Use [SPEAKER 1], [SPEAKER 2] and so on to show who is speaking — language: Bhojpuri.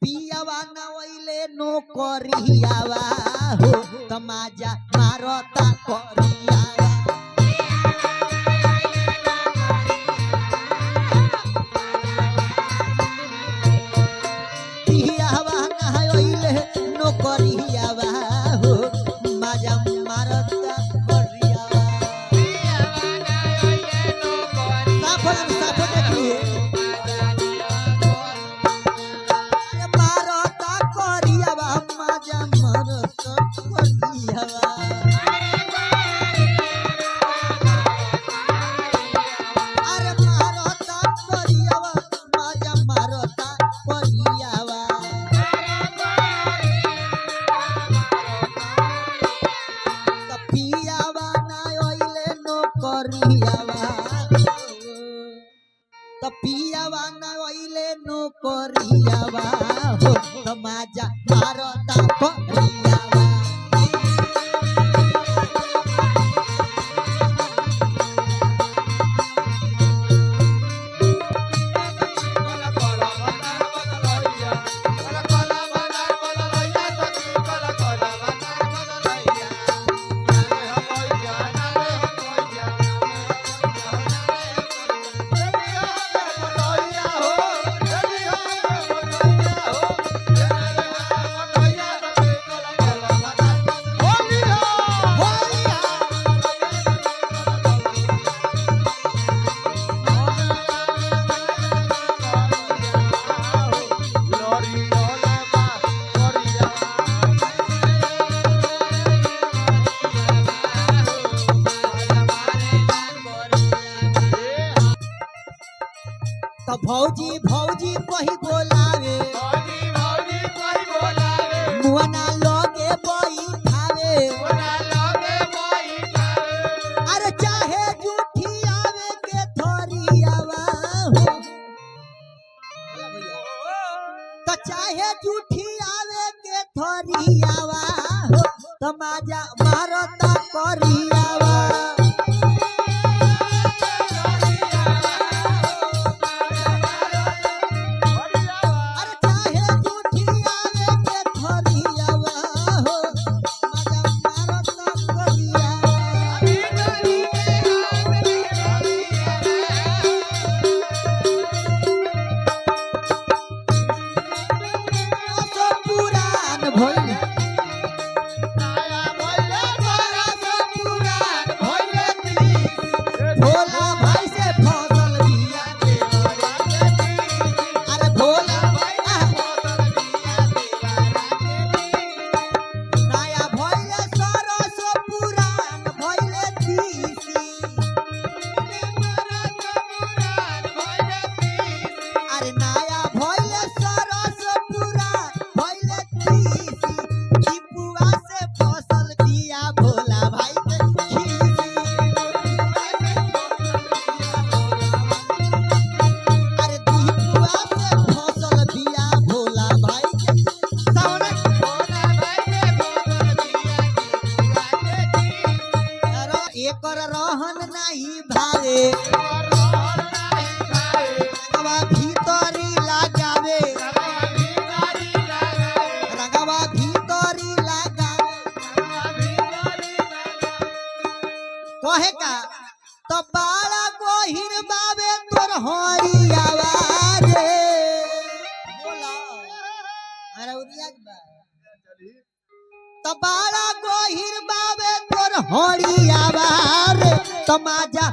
[SPEAKER 1] पियावा ना ओइले नो करियावा हो तमाजा मारता करियावा पियावा ना ओइले नो करियावा हो माजा मारता करियावा साफ देखिए पियावा ना ओइले नो करियावा हो तमाजा मारता करियावा तो भौजी भौजी कही बोलावे मुहना लोगे बैठावे अरे चाहे जूठी आवे के थोरियावा हो तो चाहे जूठी आवे के थोरियावा हो तमाजा मारता करियावा रहन नहीं भावे रंगवा भीतरी लगावे रंगवा भीतरी लगावे कहे का तो बाला गोहिर बावे तोर हरियावा रे बोला अरे उरिया बा तो बाला गोहिर बावे तोर हरियावा रे तमाजा